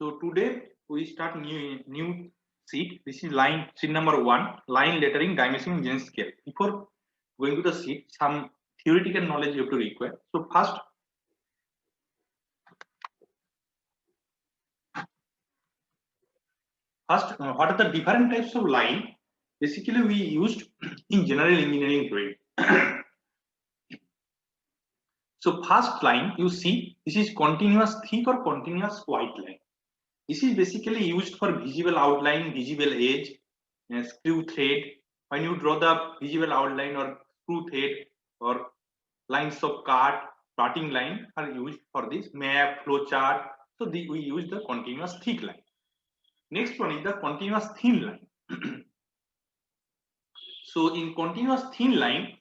So today we start new sheet. This is sheet number 1, line lettering dimension engineering scale. Before going to the sheet, some theoretical knowledge you have to require. So first, what are the different types of line? Basically, we used in general engineering drawing. So first line you see, this is continuous thick or continuous white line. This is basically used for visible outline, visible edge, screw thread. When you draw the visible outline or screw thread or lines of cut, plotting line are used for this map, flow chart. So we use the continuous thick line. Next one is the continuous thin line. So in continuous thin line,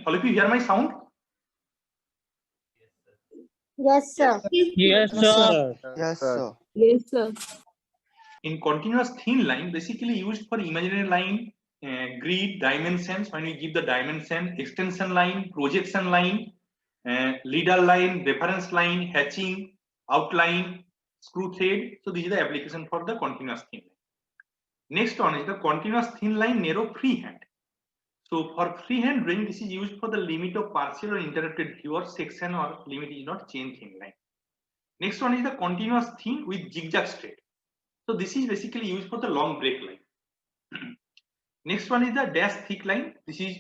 all of you hear my sound? Yes, sir. Yes, sir. Yes, sir. Yes, sir. In continuous thin line, basically used for imaginary line, grid, dimensions. When we give the dimension, extension line, projection line, leader line, reference line, hatching, outline, screw thread. So this is the application for the continuous thin line. Next one is the continuous thin line narrow freehand. So for freehand drawing, this is used for the limit of partial or interrupted view or section, or limit is not chain thin line. Next one is the continuous thin with zigzag straight. So this is basically used for the long break line. Next one is the dash thick line. This is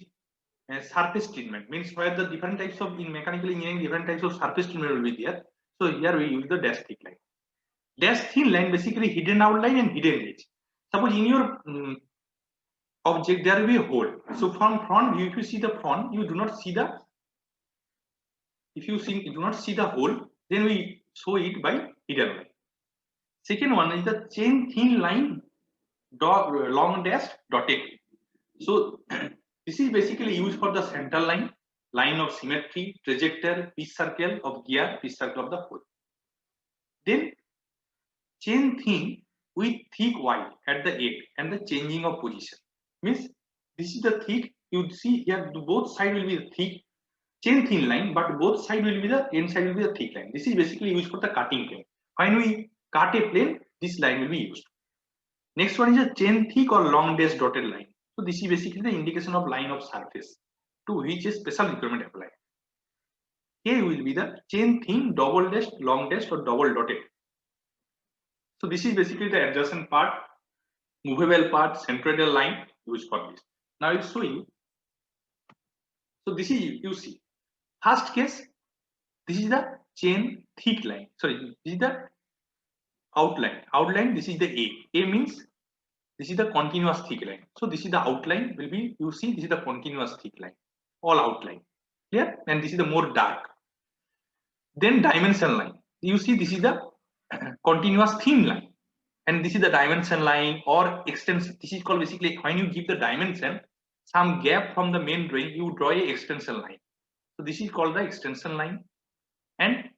surface treatment, means where the different types of, in mechanical engineering, different types of surface treatment will be there. So here we use the dash thick line. Dash thin line, basically hidden outline and hidden edge. Suppose in your object there will be a hole. So from front view, if you see the front, you do not see the, if you see, you do not see the hole, then we show it by hidden line. Second one is the chain thin line, long dash dotted. So this is basically used for the central line, line of symmetry, trajectory, pitch circle of gear, pitch circle of the hole. Then chain thin with thick white at the end and the changing of position. Means this is the thick, you see here both side will be the thick chain thin line, but both side will be the end side will be the thick line. This is basically used for the cutting plane. When we cut a plane, this line will be used. Next one is a chain thick or long dash dotted line. So this is basically the indication of line of surface to which a special requirement applied. Here will be the chain thin, double dash, long dash or double dotted. So this is basically the adjacent part, movable part, centroidal line used for this. Now I will show you. So this is, you see, first case, this is the chain thick line. Sorry, this is the outline. Outline, this is the A. A means this is the continuous thick line. So this is the outline will be, you see, this is the continuous thick line, all outline. Clear? And this is the more dark. Then dimension line. You see, this is the continuous thin line. And this is the dimension line or extension. This is called basically when you give the dimension, some gap from the main drawing, you draw a extension line. So this is called the extension line. And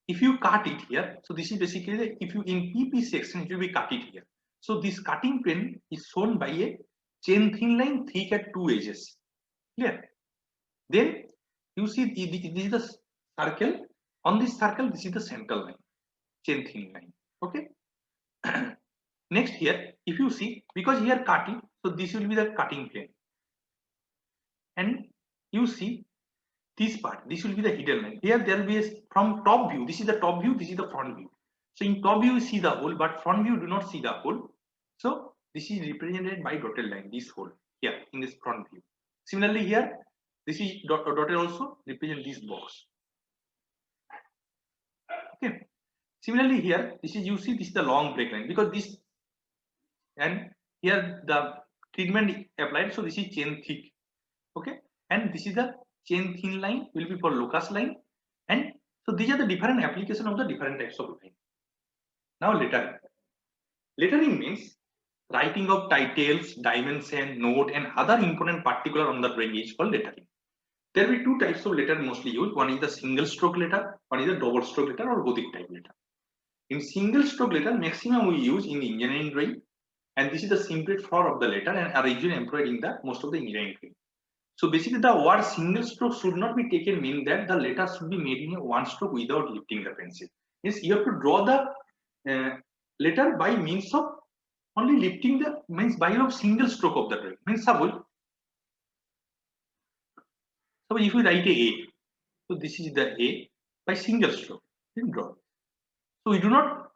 if you cut it here, so this is basically the, if you in PP section, it will be cut it here. So this cutting plane is shown by a chain thin line thick at two edges. Clear? Then you see this is the circle. On this circle, this is the central line, chain thin line. Okay. Next here, if you see, because here cutting, so this will be the cutting plane. And you see this part, this will be the hidden line. Here there will be a, from top view, this is the top view, this is the front view. So in top view you see the hole, but front view do not see the hole. So this is represented by dotted line, this hole here in this front view. Similarly here, this is dotted also represent this box. Okay. Similarly here, this is, you see, this is the long break line, because this, and here the treatment applied, so this is chain thick. Okay. And this is the chain thin line will be for locus line. And so these are the different application of the different types of line. Now lettering. Lettering means writing of titles, dimension, note, and other important particular on the drawing is called lettering. There will be two types of letter mostly used. One is the single stroke letter, one is the double stroke letter or Gothic type letter. In single stroke letter, maximum we use in engineering drawing, and this is the simplest form of the letter and are usually employed in the most of the engineering drawing. So basically the word single stroke should not be taken mean that the letter should be made in a one stroke without lifting the pencil. Yes, you have to draw the letter by means of only lifting the means by a single stroke of the drawing. Means suppose if you write a, so this is the A by single stroke, then draw. So we do not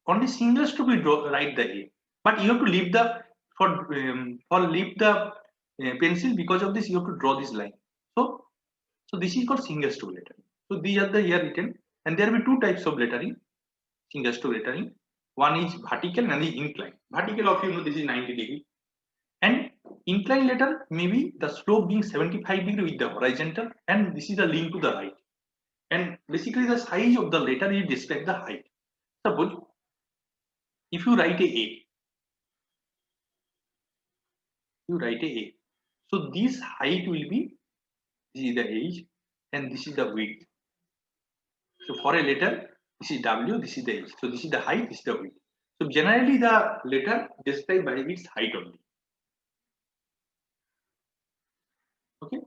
only single stroke we draw write the A, but you have to leave the leave the pencil. Because of this, you have to draw this line. So this is called single stroke lettering. So these are the here written, and there will be two types of lettering, single stroke lettering. One is vertical and is inclined. Vertical of this is 90 degree, and inclined letter maybe the slope being 75 degree with the horizontal, and this is the link to the right. And basically the size of the letter is describe the height. Suppose if you write a you write a, so this height will be, this is the age and this is the width. So for a letter, this is W, this is the age. So this is the height, this is the width. So generally the letter described by its height only. Okay.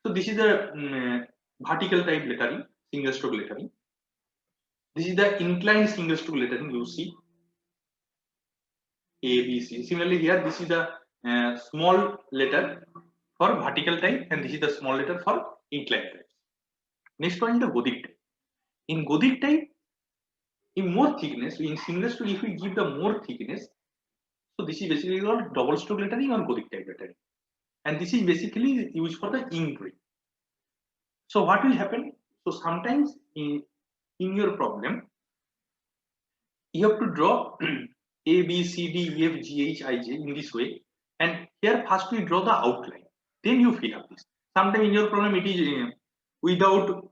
So this is the vertical type lettering, single stroke lettering. This is the inclined single stroke lettering. You see A, B, C. Similarly here, this is the small letter for vertical type, and this is the small letter for inclined type. Next one is the Gothic type. In Gothic type, in more thickness, in single stroke, if we give the more thickness, so this is basically called double stroke lettering or Gothic type lettering, and this is basically used for the ink drawing. So what will happen? So sometimes in your problem, you have to draw A, B, C, D, E, F, G, H, I, J in this way, and here first we draw the outline, then you fill up this. Sometimes in your problem it is without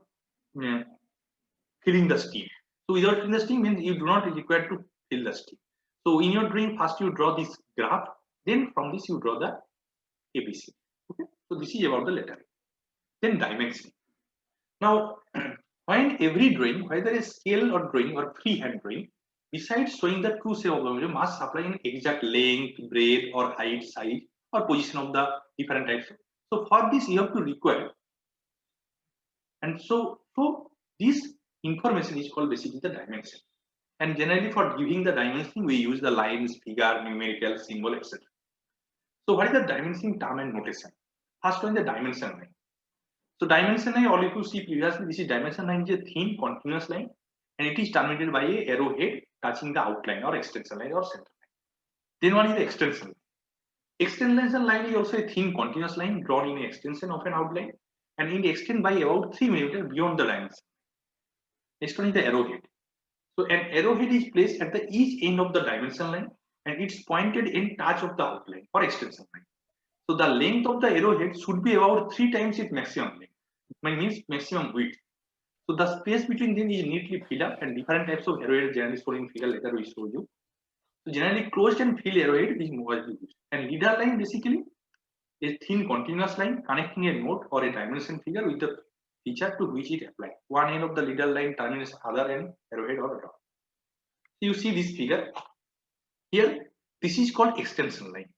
filling the stream. So without filling the stream means you do not require to fill the stream. So in your drawing, first you draw this graph, then from this you draw the ABC. Okay, so this is about the lettering. Then dimension. Now, find every drawing, whether a scale or drawing or freehand drawing, besides showing the true shape of the object, must supply an exact length, breadth, or height, size, or position of the different types. So for this, you have to require, and so this information is called basically the dimension. And generally, for giving the dimension, we use the lines, figure, numerical, symbol, etc. So what is the dimension term and notation? First one, the dimension line. So dimension line, all if you see previously, this is dimension line is a thin continuous line, and it is terminated by a arrowhead touching the outline or extension line or center line. Then one is the extension line. Extension line is also a thin continuous line drawn in an extension of an outline, and it extends by about 3 mm beyond the dimension. Next one is the arrowhead. So an arrowhead is placed at the each end of the dimension line, and its pointed end touch of the outline or extension line. So the length of the arrowhead should be about 3 times its maximum length, means maximum width. So the space between them is neatly filled up, and different types of arrowhead generally shown in figure later we show you. So generally closed and filled arrowhead is mostly used. And leader line basically is thin continuous line connecting a node or a dimension figure with the feature to which it applies. One end of the leader line terminates other end arrowhead or dot. So you see this figure here. This is called extension line.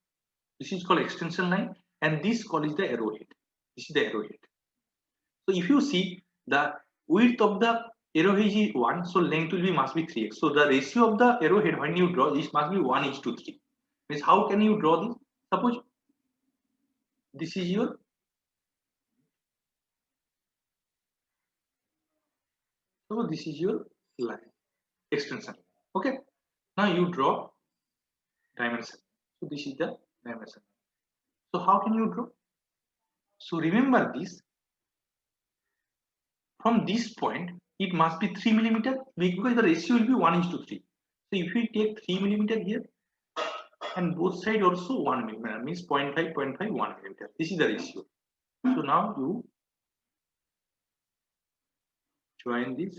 This is called extension line, and this called is the arrowhead. This is the arrowhead. So if you see the width of the arrowhead is 1, so length will be must be 3x. So the ratio of the arrowhead when you draw this must be 1:3. Means how can you draw this? Suppose this is your line extension. Okay. Now you draw dimension. So this is the dimension. So how can you draw? So remember this. From this point, it must be 3 mm because the ratio will be 1:3. So if we take 3 mm here, and both sides also 1 mm, means 0.5, 0.5, 1 mm. This is the ratio. So now you join this.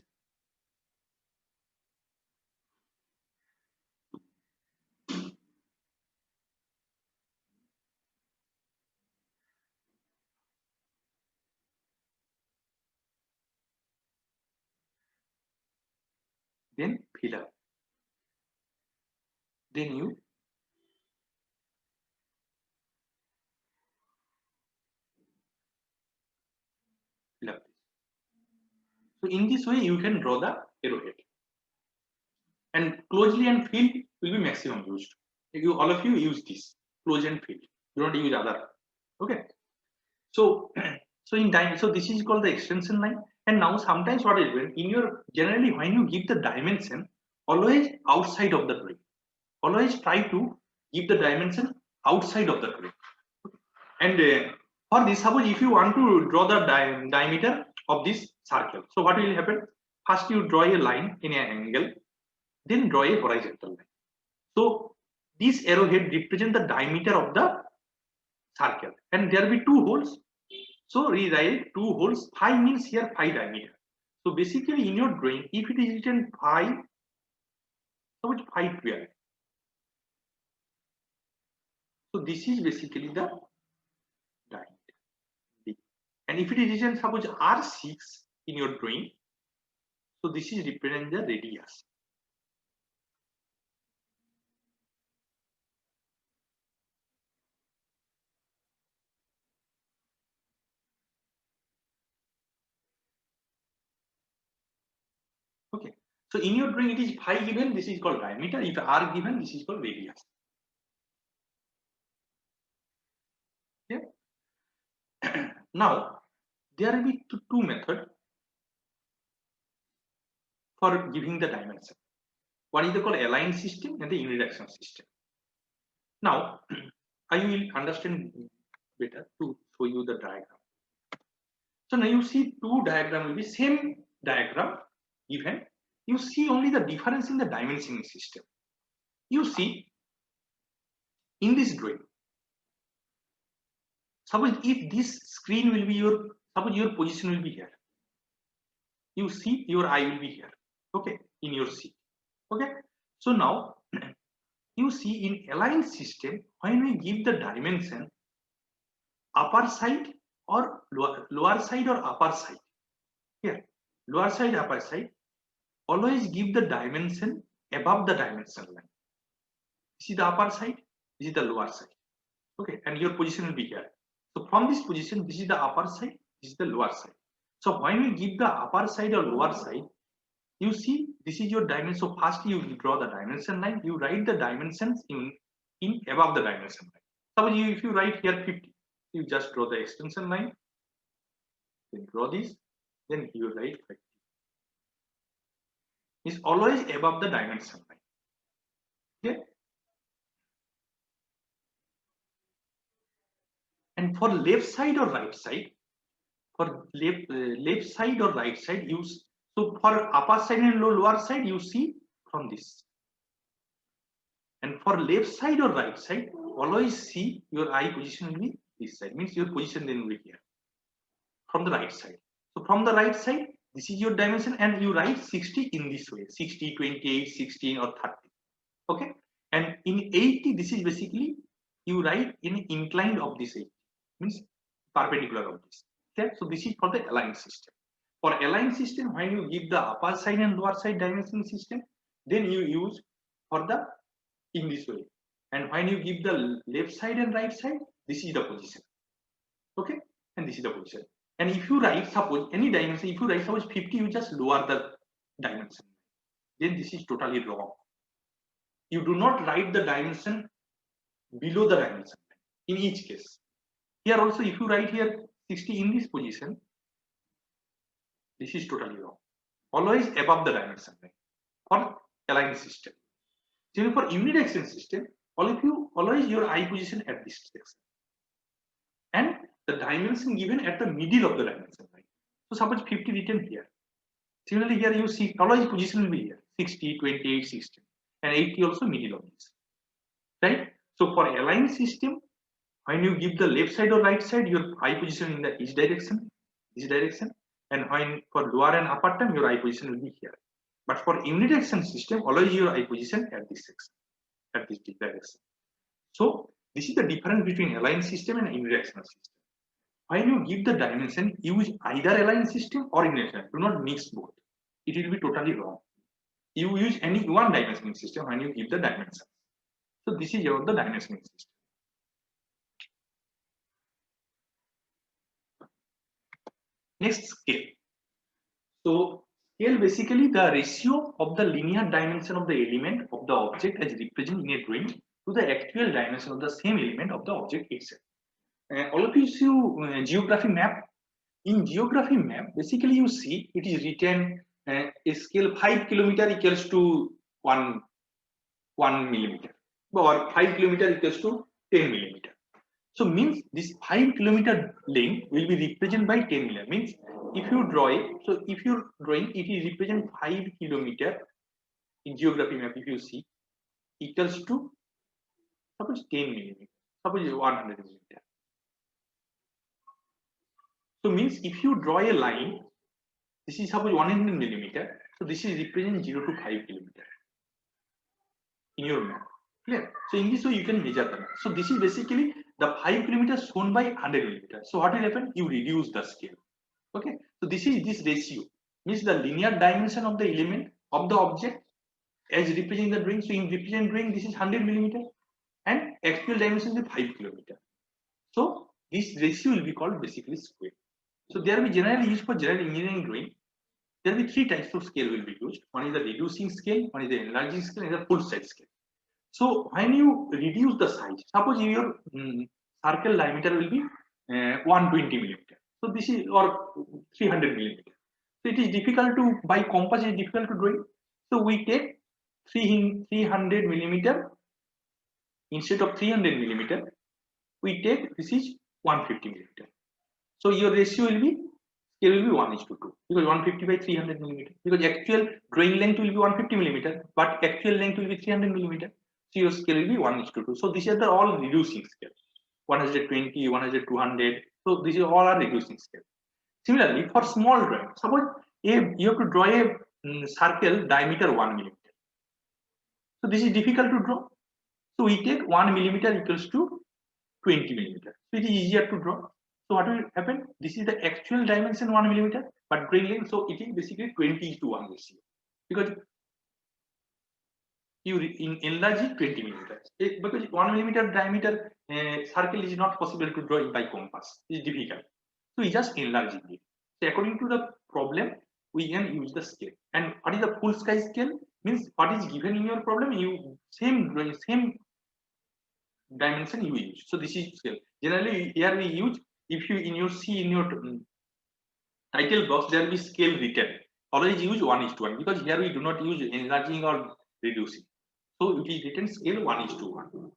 Then fill up. Then you So in this way, you can draw the arrowhead. And closely and field will be maximum used. All of you use this close and field. Do not use other. Okay. So so this is called the extension line. And now sometimes what is in your generally when you give the dimension, always outside of the drawing. Always try to give the dimension outside of the drawing. And for this, suppose if you want to draw the diameter of this circle, so what will happen? First, you draw a line in an angle, then draw a horizontal line. So this arrowhead represent the diameter of the circle, and there will be two holes. So rewrite two holes. Phi means here phi diameter. So basically, in your drawing, if it is written phi, suppose phi 12. So this is basically the diameter. And if it is written suppose R6 in your drawing, so this is represent the radius. Okay. So in your drawing, it is phi given, this is called diameter. If R given, this is called radius. Yeah. Now, there will be two methods for giving the dimension. One is called align system and the unidirection system. Now, I will understand better to show you the diagram. So now you see two diagram will be same diagram given. You see only the difference in the dimensioning system. You see in this drawing, suppose if this screen will be your, suppose your position will be here. You see your eye will be here. Okay, in your seat. Okay. So now you see in align system, when we give the dimension upper side or lower side or upper side, here lower side, upper side, always give the dimension above the dimension line. This is the upper side, this is the lower side. Okay, and your position will be here. So from this position, this is the upper side, this is the lower side. So when we give the upper side or lower side, you see this is your dimension. So first you draw the dimension line, you write the dimensions in above the dimension line. Suppose if you write here 50, you just draw the extension line, then draw this, then you write 50. It's always above the dimension line. Okay. And for left side or right side, for left side or right side, use so for upper side and lower side, you see from this. And for left side or right side, always see your eye position will be this side. Means your position then will be here from the right side. So from the right side, this is your dimension, and you write 60 in this way: 60, 28, 16, or 30. Okay. And in 80, this is basically you write in inclined of this 80, means perpendicular of this. Okay. So this is for the aligned system. For aligned system, when you give the upper side and lower side dimensioning system, then you use for the in this way. And when you give the left side and right side, this is the position. Okay, and this is the position. And if you write suppose any dimension, if you write suppose 50, you just lower the dimension. Then this is totally wrong. You do not write the dimension below the dimension in each case. Here also, if you write here 60 in this position, this is totally wrong. Always above the dimension line for aligned system. So for unidirection system, all of you always your eye position at this section, and the dimension given at the middle of the dimension line. So suppose 50 written here. Similarly, here you see always position will be here 60, 28, 16, and 80 also middle of this. Right? So for aligned system, when you give the left side or right side, your eye position in the each direction, this direction, and when for lower and upper term, your eye position will be here. But for unidirection system, always your eye position at this section, at this direction. So this is the difference between aligned system and unidirectional system. When you give the dimension, use either aligned system or unidirectional. Do not mix both. It will be totally wrong. You use any one dimensioning system when you give the dimension. So this is about the dimensioning system. Next, scale. So scale basically the ratio of the linear dimension of the element of the object as represented in a drawing to the actual dimension of the same element of the object itself. All of you see geography map. In geography map, basically you see it is written a scale 5 kilometer equals to 1 millimeter, or 5 kilometer equals to 10 millimeter. So means this 5 kilometer length will be represented by 10 millimeter. Means if you draw it, so if you're drawing, it is represent 5 kilometer in geography map. If you see, equals to suppose 10 millimeter, suppose 100 millimeter. So means if you draw a line, this is suppose 100 millimeter. So this is represent 0 to 5 kilometer in your map. Clear? So in this way you can measure the map. So this is basically the 5 kilometers shown by 100 millimeters. So what will happen? You reduce the scale. Okay. So this is this ratio means the linear dimension of the element of the object as representing the drawing. So in represent drawing, this is 100 millimeter and actual dimension is 5 kilometer. So this ratio will be called basically square. So they are generally used for general engineering drawing. There will be 3 types of scale will be used. One is the reducing scale, one is the enlarging scale, and the full size scale. So when you reduce the size, suppose your circle diameter will be 120 millimeter. So this is or 300 millimeter. So it is difficult to by compass. It is difficult to draw it. So we take 300 millimeter instead of 300 millimeter. We take this is 150 millimeter. So your ratio will be scale will be 1:2 because 150 by 300 millimeter. Because actual drawing length will be 150 millimeter, but actual length will be 300 millimeter. So your scale will be 1:2. So these are the all reducing scale. 120, 100, 200. So these are all are reducing scale. Similarly, for small drawing, suppose you have to draw a circle diameter 1 millimeter. So this is difficult to draw. So we take 1 millimeter equals to 20 millimeter. So it is easier to draw. So what will happen? This is the actual dimension 1 millimeter, but drawing length. So it is basically 20:1 ratio because you enlarge it 20 millimeters. Because 1 millimeter diameter circle is not possible to draw it by compass. It is difficult. So we just enlarging it. So according to the problem, we can use the scale. And what is the full size scale? Means what is given in your problem, you same dimension you use. So this is scale. Generally here we use, if you in your see in your title box there will be scale written. Always use 1:1 because here we do not use enlarging or reducing. So it is written scale 1:1.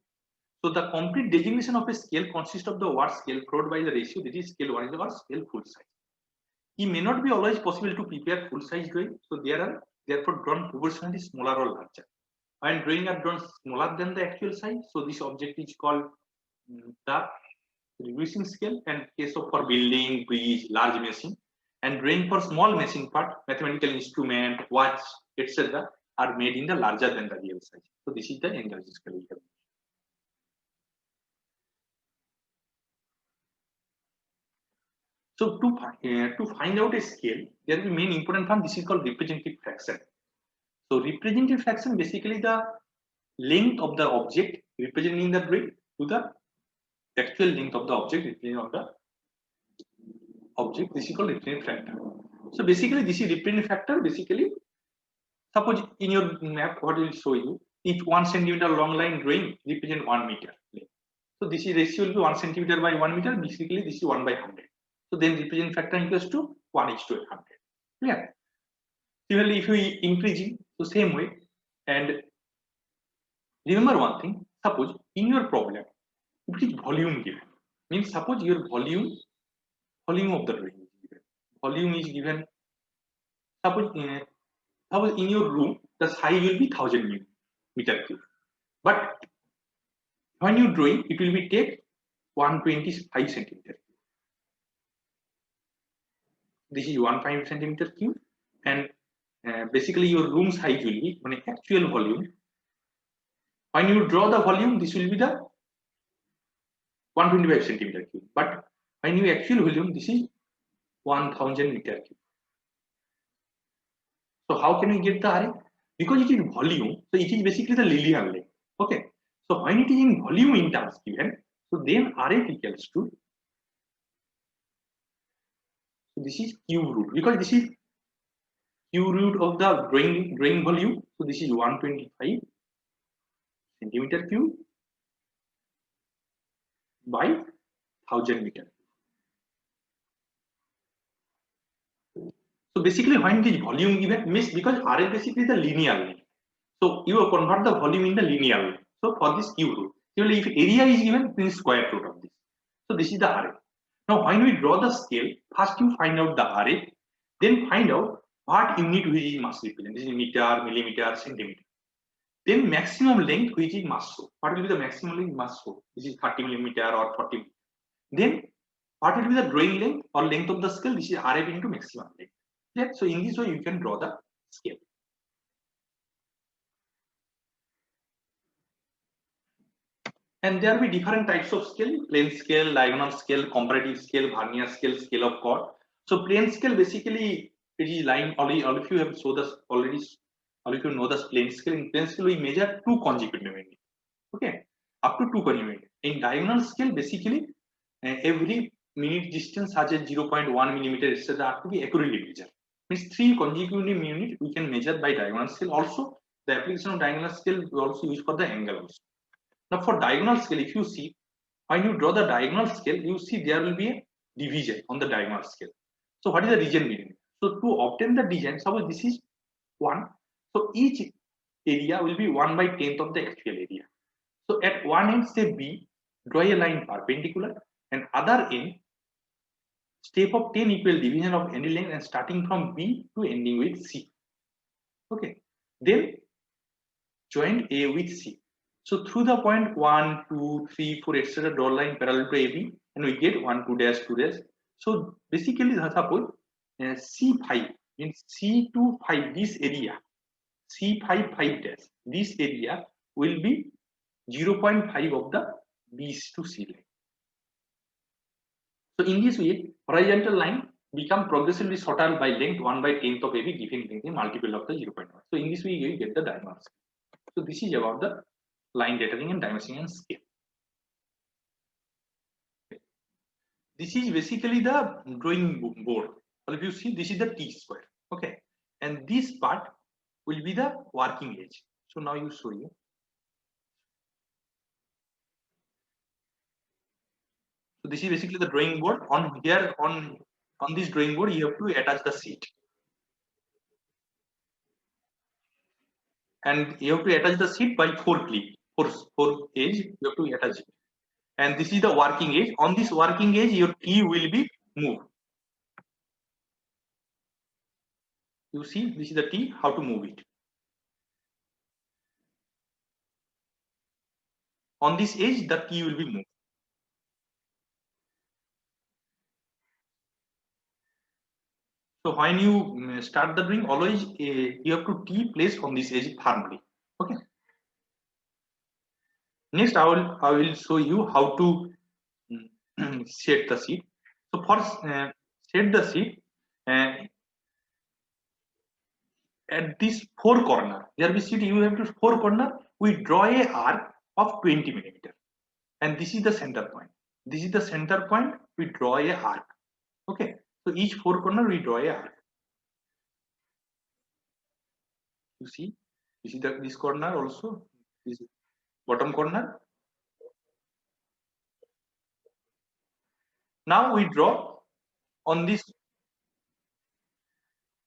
So the complete designation of a scale consists of the word scale followed by the ratio, that is scale 1 or scale full size. It may not be always possible to prepare full size drawing, so there are therefore drawn proportionally smaller or larger. When drawing are drawn smaller than the actual size, so this object is called the reducing scale, and case of for building, bridge, large machine, and drawing for small machine part, mathematical instrument, watch, etc. are made in the larger than the real size. So this is the enlarged scale. So to find out a scale, there is a main important term. This is called representative fraction. So representative fraction basically the length of the object representing the drawing to the actual length of the object representing of the object. This is called representative factor. So basically this is representative factor. Basically, suppose in your map, what will show you, if 1 centimeter long line drawing represent 1 meter. So this is ratio will be 1 centimeter by 1 meter. Basically, this is 1 by 100. So then representative factor equals to 1:100. Clear? Similarly, if we increasing, so same way. And remember one thing, suppose in your problem, if it is volume given, means suppose your volume of the drawing is given. Volume is given. Suppose in your room, the size will be 1000 meter cube. But when you drawing, it will be take 125 centimeter. This is 1.5 centimeter cube, and basically your room size will be on actual volume. When you draw the volume, this will be the 125 centimeter cube. But when you actual volume, this is 1000 meter cube. So how can we get the RA? Because it is volume, so it is basically the linear length. Okay. So when it is in volume in terms given, so then RF equals to, so this is cube root, because this is Q root of the drawing volume. So this is 125 centimeter cube by 1000 meter. So basically, when this volume given means because R is basically the linear length. So you convert the volume in the linear length. So for this Q root, usually if area is given, then square root of this. So this is the RA. Now when we draw the scale, first you find out the RA, then find out what unit which is must represent. This is meter, millimeter, centimeter. Then maximum length which is must show. What will be the maximum length must show? This is 30 millimeter or 40 millimeter. Then what will be the drawing length or length of the scale? This is RF into maximum length. Yeah, so in this way you can draw the scale. And there will be different types of scale: plane scale, diagonal scale, comparative scale, vernier scale, scale of chord. So plane scale basically it is line only. All of you have saw this already. All of you know this plane scale. In plane scale we measure two consecutive units. Okay, up to two consecutive. In diagonal scale basically every minute distance has a 0.1 millimeter etc. have to be accurately measured. Means three consecutive units we can measure by diagonal scale. Also the application of diagonal scale we also use for the angle also. Now for diagonal scale, if you see, when you draw the diagonal scale, you see there will be a division on the diagonal scale. So what is the region between? So to obtain the division, suppose this is 1. So each area will be 1/10th of the actual area. So at one end, say B, draw a line perpendicular, and other end, step of 10 equal division of any length and starting from B to ending with C. Okay. Then join A with C. So through the point 1, 2, 3, 4, etc. draw line parallel to AB and we get 1, 2 dash, 2 dash. So basically suppose C5 means C to 5 this area, C5 5 dash, this area will be 0.5 of the B to C line. So in this way, horizontal line become progressively shorter by length 1/10th of AB giving length a multiple of the 0.1. So in this way you get the diagonal scale. So this is about the line lettering and dimensioning and scale. This is basically the drawing board. All of you see this is the T square. Okay, and this part will be the working edge. So now you show you. So this is basically the drawing board. On here on this drawing board you have to attach the sheet. And you have to attach the sheet by 4 click. 4 edge you have to attach it. And this is the working edge. On this working edge your T will be moved. You see this is the T, how to move it. On this edge the T will be moved. So when you start the drawing, always you have to T place on this edge firmly. Okay. Next, I will show you how to set the sheet. So for set the sheet, at this 4 corner, there we sheet you have to 4 corner. We draw a arc of 20 millimeter, and this is the center point. This is the center point. We draw a arc. Okay. So each 4 corner we draw a arc. You see, this corner also, this bottom corner. Now we draw on this.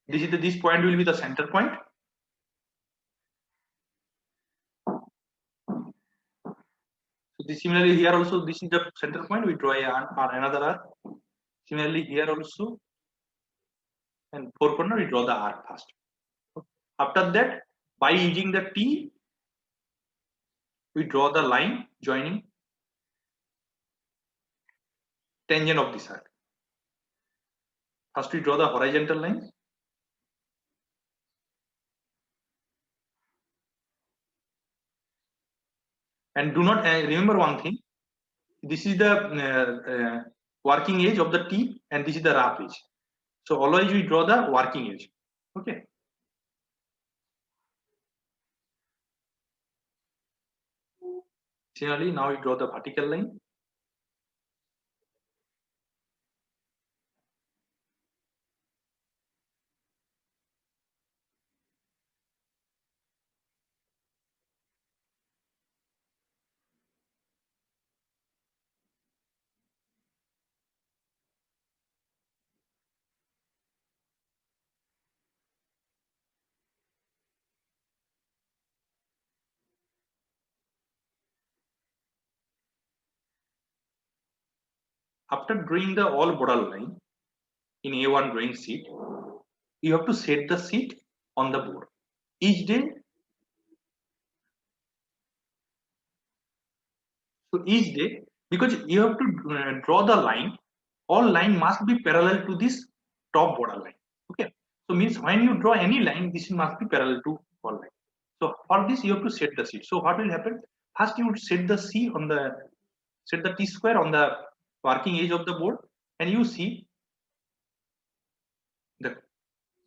This point will be the center point. So this, similarly here also this is the center point. We draw another arc. Similarly here also, and 4 corner we draw the arc first. After that, by using the T, we draw the line joining tangent of this arc. First we draw the horizontal line. And do not remember one thing. This is the working edge of the T, and this is the rough edge. So always we draw the working edge. Okay. Similarly, now we draw the vertical line. after drawing the all border line in A1 drawing sheet, you have to set the sheet on the board each day. So each day, because you have to draw the line, all line must be parallel to this top border line. Okay, so means when you draw any line, this must be parallel to all line. So for this you have to set the sheet. So what will happen? First you would set the C on the T square on the working edge of the board, and you see the.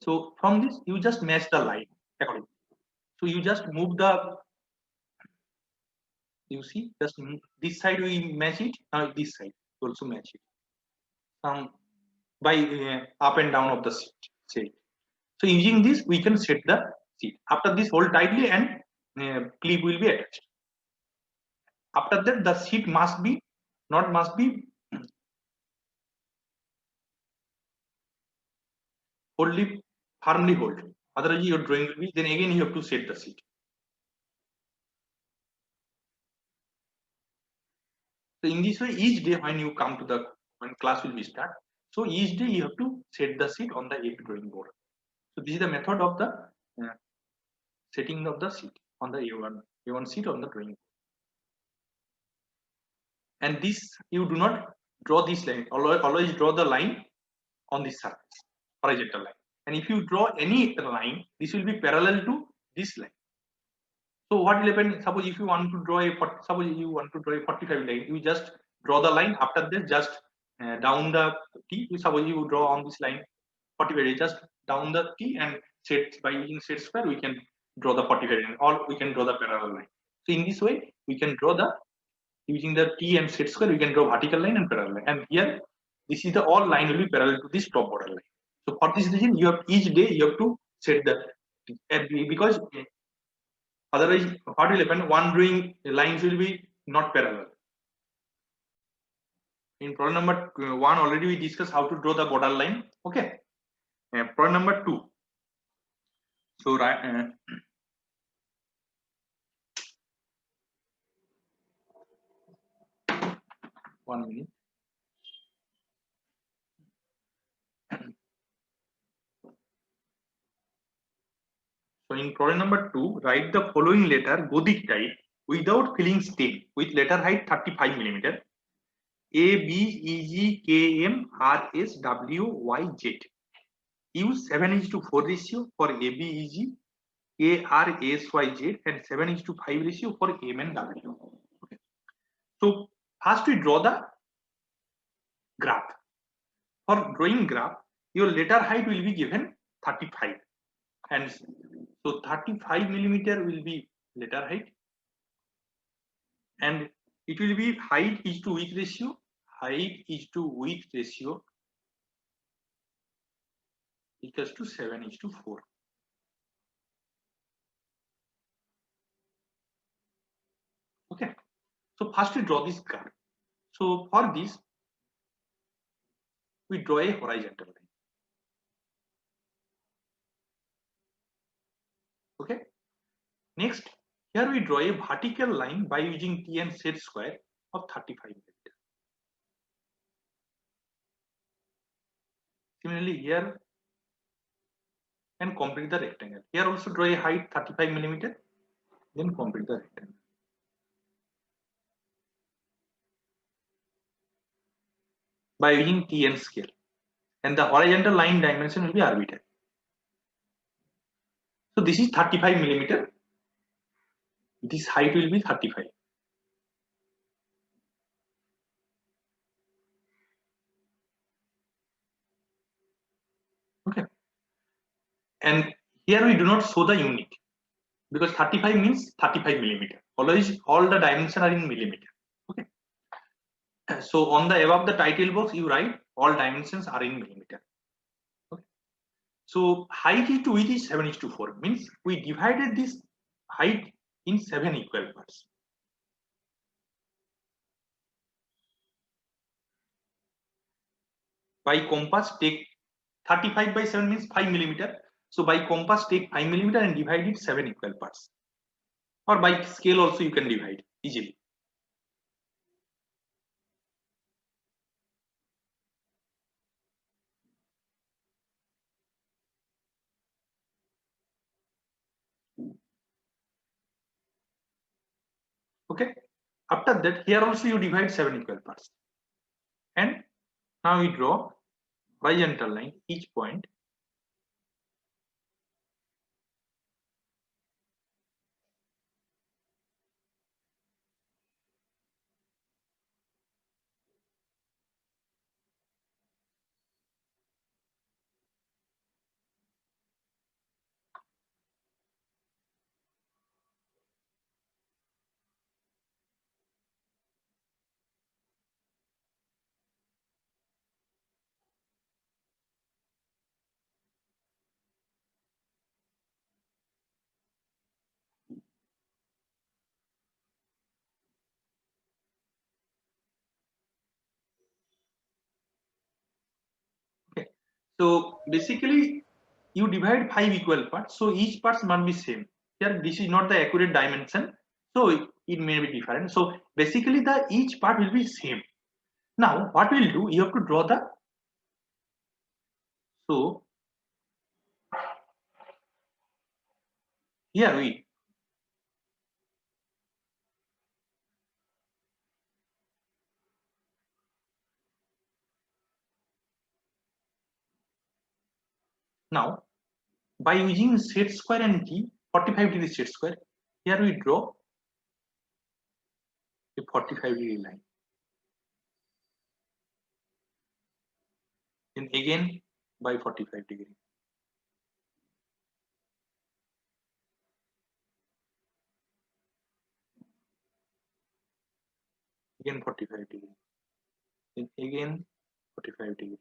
So from this you just match the line accordingly. So you just move the. You see, just this side we match it. Now this side also match it. By up and down of the sheet. So using this we can set the sheet. After this, hold tightly and clip will be attached. After that, the sheet must be firmly hold. Otherwise your drawing will be, then again you have to set the sheet. So in this way, each day when you come to when class will be start, so each day you have to set the sheet on the drawing board. So this is the method of the setting of the sheet on the A1 sheet on the drawing board. And this, you do not draw this line. Always draw the line on this surface, horizontal line. And if you draw any line, this will be parallel to this line. So what will happen? Suppose if you want to draw a 45 line, you just draw the line. After this, just down the T. Suppose you draw on this line 45, just down the T and set by using set square, we can draw the 45 line, or we can draw the parallel line. So in this way, we can draw the using the T and set square, we can draw vertical line and parallel line. And here, this is the all line will be parallel to this top border line. So for this reason, you have each day you have to set the, because otherwise what will happen? One drawing lines will be not parallel. In problem number 1 already we discussed how to draw the border line. Okay. Problem number 2. So right. 1 minute. So in problem number 2, write the following letter Gothic type without filling stem with letter height 35 mm. A, B, E, G, K, M, R, S, W, Y, Z. Use 7:4 ratio for A, B, E, G, K, R, S, Y, Z, and 7:5 ratio for M and W. Okay. So first we draw the graph. For drawing graph, your letter height will be given 35, and so 35 mm will be letter height, and it will be height is to width ratio. Height is to width ratio equals to 7:4. Okay. So first we draw this graph. So for this, we draw a horizontal line. Okay. Next, here we draw a vertical line by using T and set square of 35 mm. Similarly, here and complete the rectangle. Here also draw a height 35 mm, then complete the rectangle. By using T and scale, and the horizontal line dimension will be arbitrary. So this is 35 mm. This height will be 35. Okay. And here we do not show the unit because 35 means 35 mm. Always all the dimensions are in millimeter. Okay. So on the above the title box, you write all dimensions are in millimeter. Okay. So height is to width is 7:4. Means we divided this height in 7 equal parts. By compass, take 35 by 7 means 5 mm. So by compass, take 5 mm and divide it 7 equal parts. Or by scale also you can divide easily. Okay. After that, here also you divide 7 equal parts. And now we draw horizontal line each point. Okay. So basically you divide 5 equal parts. So each parts must be same. Here this is not the accurate dimension. So it may be different. So basically the each part will be same. Now what we'll do, you have to draw the, so here we, now by using set square and T, 45-degree set square, here we draw a 45-degree line. And again by 45-degree. Again 45-degree. And again 45-degree.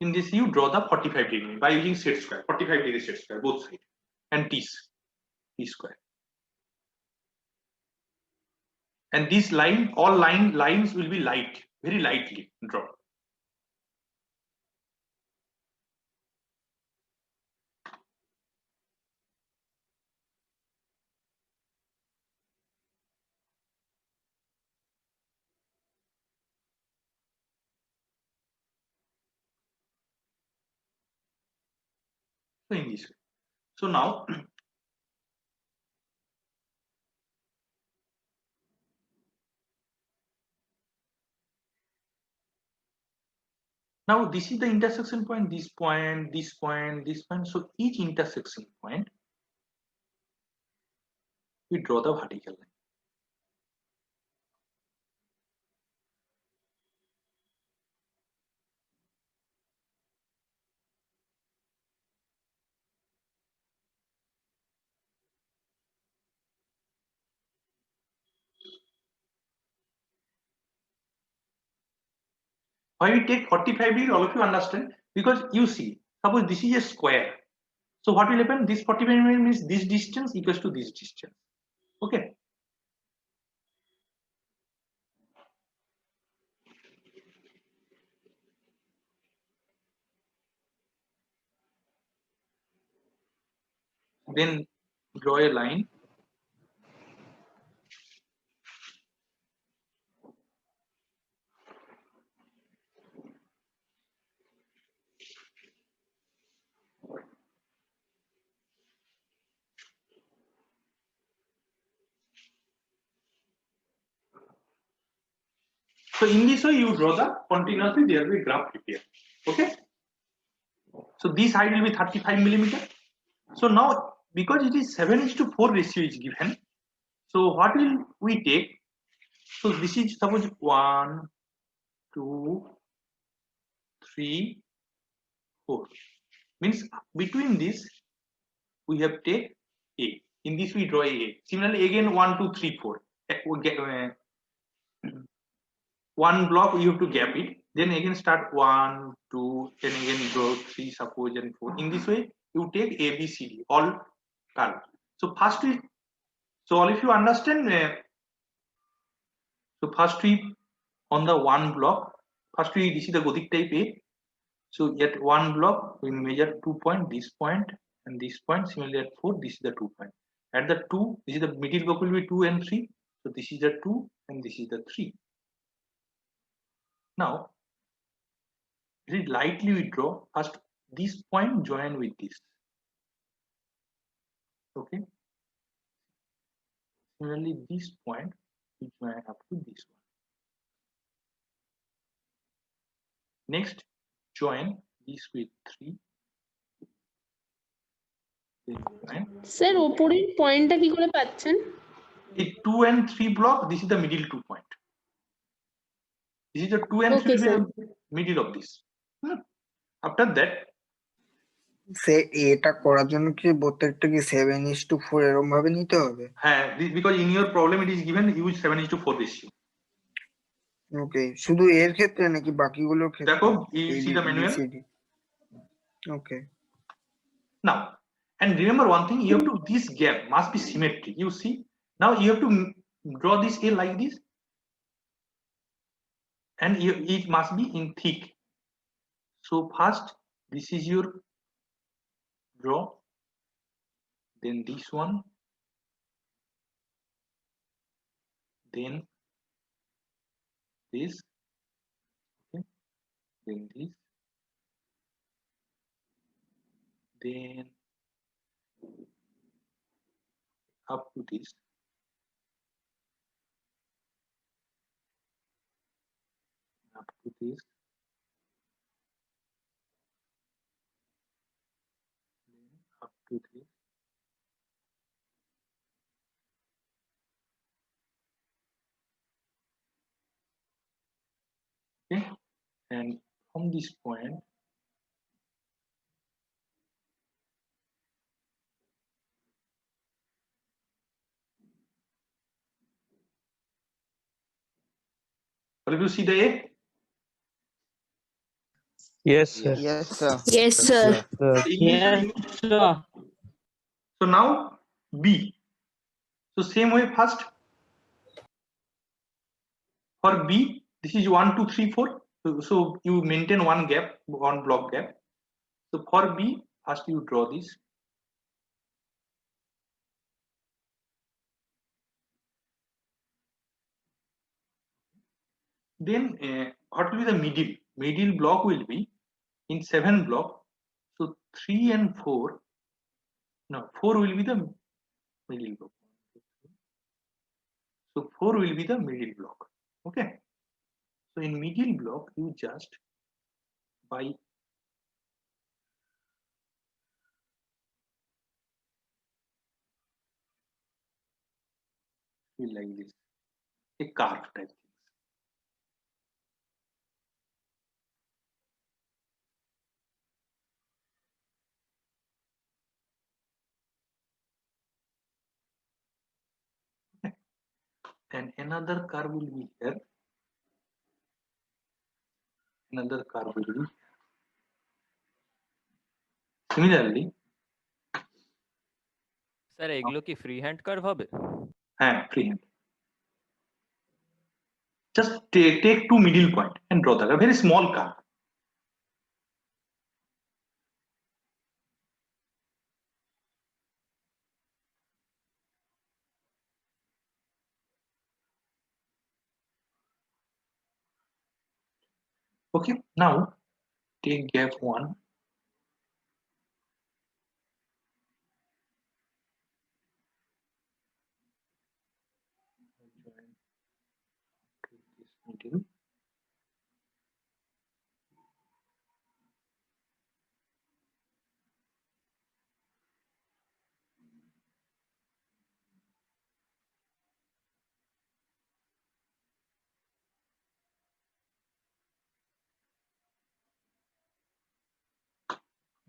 In this you draw the 45-degree by using set square, 45-degree set square, both sides, and T square. And this line, all lines will be light, very lightly drawn. So in this way. So now now this is the intersection point, this point, this point, this point. So each intersection point we draw the vertical line. Why we take 45-degree, all of you understand? Because you see, suppose this is a square. So what will happen? This 45 means this distance equals to this distance. Okay. Then draw a line. So in this way you draw the continuously, there will be graph prepare. Okay. So this height will be 35 millimeter. So now because it is 7:4 ratio is given. So what will we take? So this is suppose 1, 2, 3, 4. Means between this we have take A. In this we draw A. Similarly again 1, 2, 3, 4. One block you have to gap it. Then again start 1, 2, then again draw 3, suppose, and 4. In this way you take A, B, C, D all curve. So first we, so all if you understand. So first we on the one block. First we, this is the Gothic type A. So at one block we measure 2 point, this point and this point. Similarly at 4, this is the 2 point. At the 2, this is the middle block will be 2 and 3. So this is the 2 and this is the 3. Now very lightly we draw. First this point join with this. Okay. Similarly, this point we join up to this one. Next, join this with 3. Then join. Sir ওপরের পয়েন্টটা কি করে পাচ্ছেন? A 2 and 3 block. This is the middle 2 point. This is the 2 and 3 Okay, sir. middle of this. After that, সে এটা করার জন্য কি প্রত্যেকটা কি 7:4 এরকম ভাবে নিতে হবে? because in your problem it is given use 7:4 ratio. ওকে, শুধু এর ক্ষেত্রে নাকি বাকিগুলোর ক্ষেত্রে? দেখো, you see the manual. Okay. Now, and remember one thing, you have to, this gap must be symmetric. You see, now you have to draw this A like this, and it must be in thick. So first, this is your draw, then this one, then this, okay, then this, then up to this. Up to this. Then up to this. Okay, and from this point, all of you see the A? Yes, sir. Yes, sir. Yes, sir. Yes, sir. So now B. So same way, first for B, this is 1, 2, 3, 4. So you maintain one gap, one block gap. So for B, first you draw this. Then what will be the middle? Middle block will be in 7 block. So 3 and 4. No, 4 will be the middle block. So 4 will be the middle block. Okay. So in middle block, you just by like this, a curve type. And another curve will be here. Another curve will be similarly. Sir এগুলো কি free hand curve হবে? Free hand. Just take 2 middle point and draw that, a very small curve. Okay, now take gap 1. Join to this middle.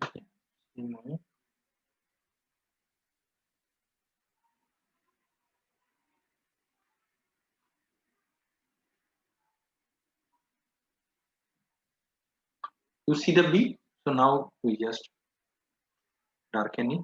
Okay, same way. You see the B, so now we just darken it.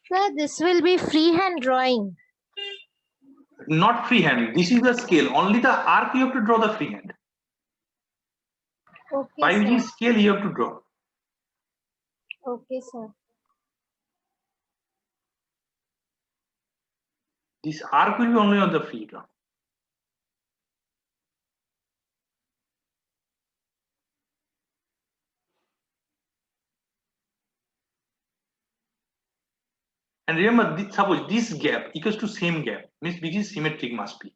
Sir, this will be freehand drawing. Not freehand. This is the scale. Only the arc you have to draw the freehand. Okay, By using sir. scale you have to draw. Okay, sir. This arc will be only on the free draw. And remember, suppose this gap equals to same gap, means which is symmetric must be.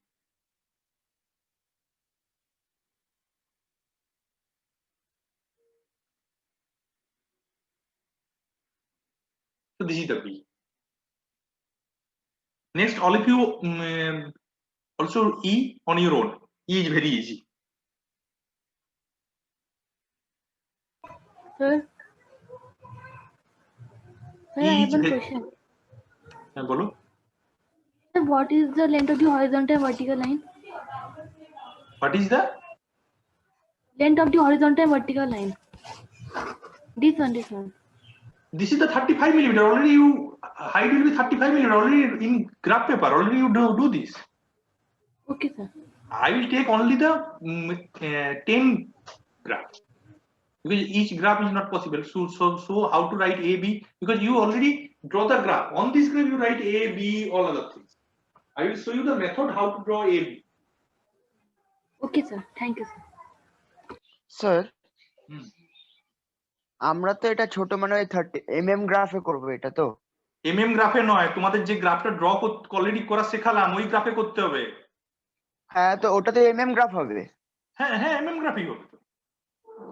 So this is the B. Next, all of you also E on your own. E is very easy. Sir, I E have is one very, question. bolo. Sir, what is the length of the horizontal and vertical line? What is the Length of the horizontal and vertical line. This one. this is the 35 millimeter. Already you height will be 35 millimeter. Already in graph paper. Already you do this. Okay, sir. I will take only the 10 graph because each graph is not possible. So how to write A B, because you already draw the graph. On this graph you write A B all other things. I will show you the method how to draw A B. Okay, sir. Thank you, sir. Sir হুম। আমরা তো এটা ছোট মানে ওই 30 গ্রাফে করবো এটা তো। গ্রাফে নয়, তোমাদের যে গ্রাফটা ড্র অলরেডি করা শেখালাম ওই গ্রাফে করতে হবে। হ্যাঁ, তো ওটাতে গ্রাফ হবে। হ্যাঁ গ্রাফই হবে তো।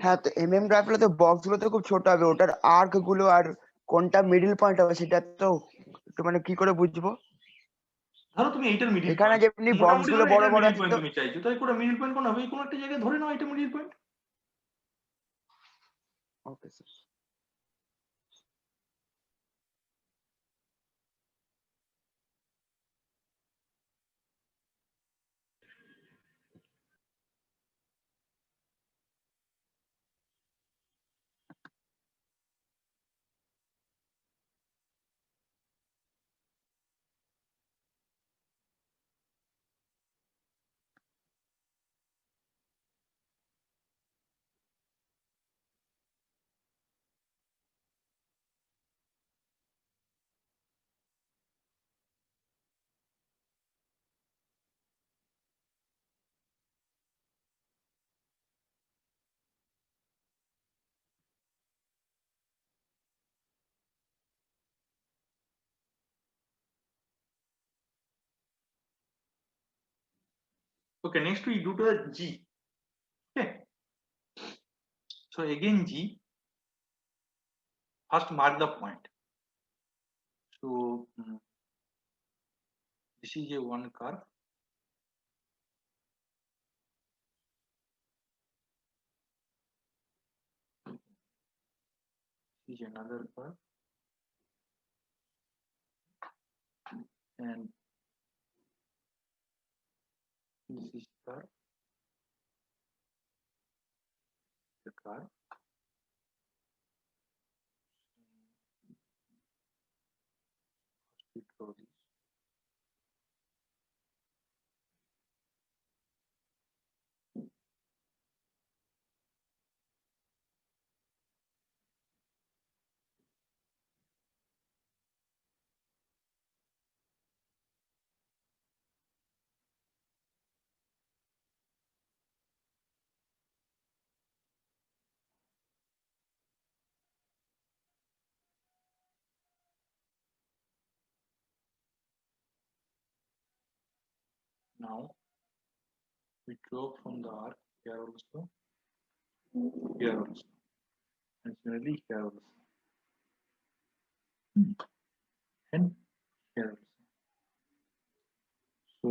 হ্যাঁ, তো গ্রাফ হলে তো বক্স গুলো তো খুব ছোট হবে, ওটার আর্ক গুলো আর কোনটা মিডল পয়েন্ট হবে সেটা তো একটু মানে কি করে বুঝবো? ধরো তুমি এইটার মিডল এখানে পয়েন্ট, যেমনি বক্স মোটামুটি গুলো ধরো বড় এটার বড় মিডল আছে পয়েন্ট তো। তুমি চাইছো, তাই করে মিডল পয়েন্ট কোন হবে? কোন একটা জায়গায় ধরে নাও এটা middle point. Okay sir. Okay, next we do to the G. Okay. So again G. First mark the point. So this is a one curve. This is another curve. And this is curve. The curve. We draw this. Now we draw from the arc here also, and similarly here also, and here also. So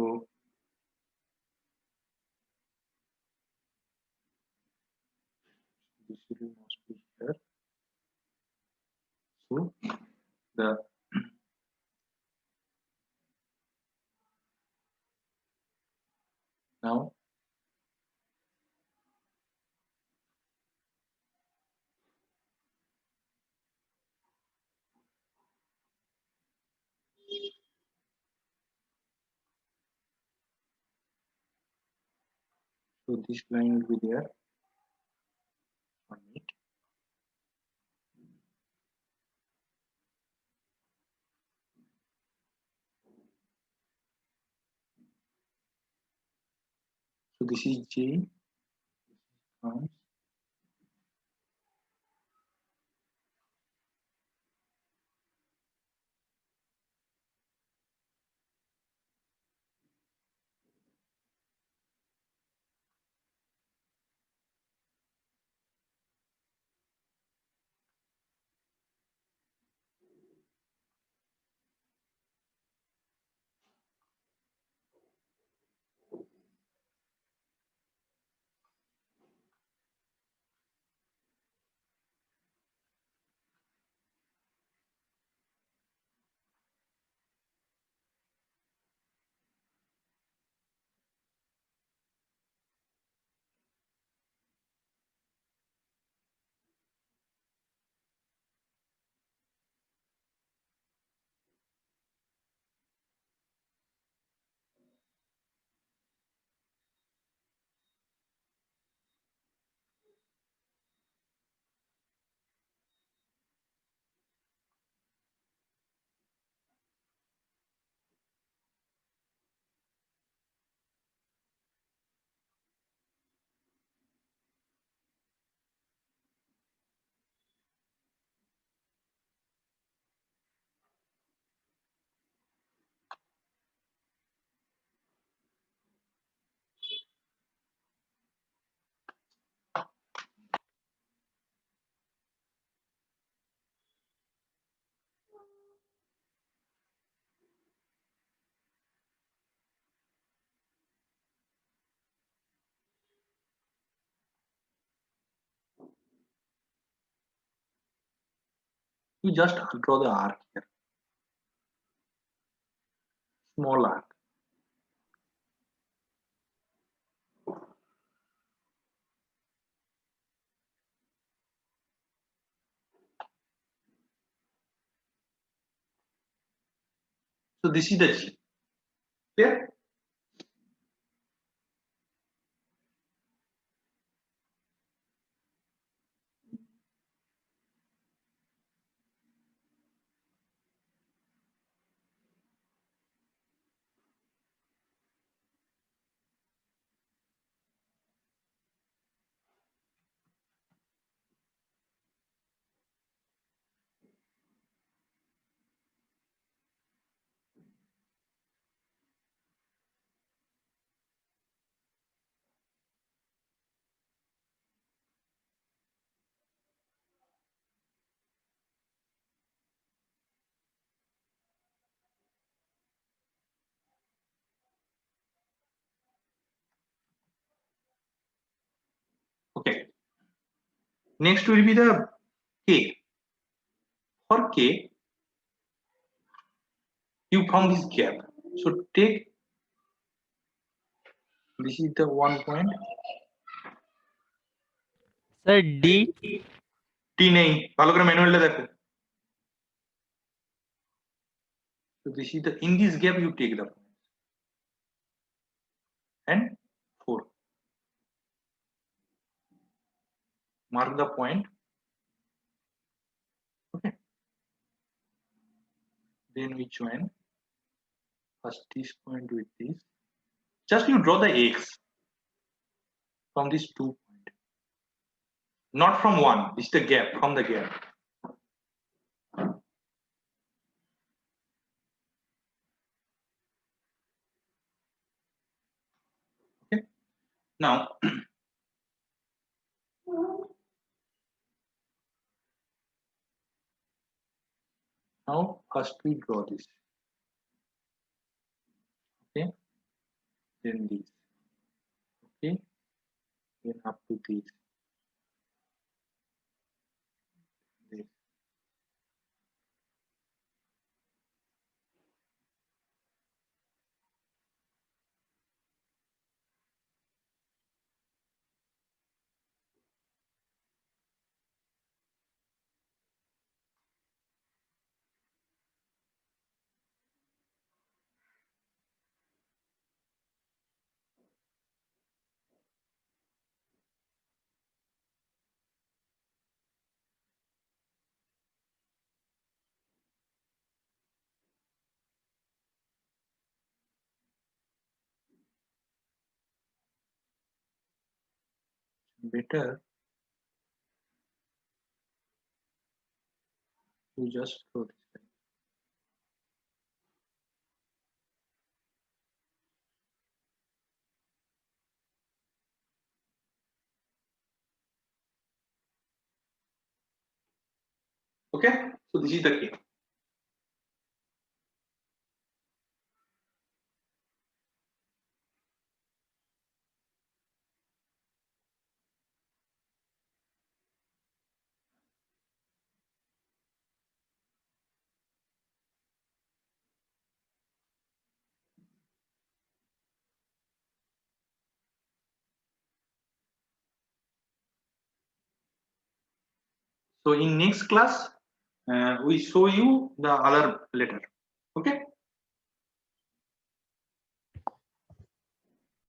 this will must be here. So the now So this line will be there. 1 minute. So this is J. Comes. You just draw the arc here, small arc. So this is the G. Clear? Okay. Next will be the K. For K, you found this gap. So take, this is the 1 point. Sir, D. T নেই, ভালো করে ম্যানুয়ালটা দেখো। So this is the, in this gap you take the point and 4. Mark the point. Okay. Then we join first this point with this. Just you draw the X from these 2 points. Not from 1. It's the gap, from the gap. Okay. Now now first we draw this. Okay. Then this. Okay. Then up to this. This. better to just throw this line. Okay, so this is the key. So in next class, we show you the other letter. Okay.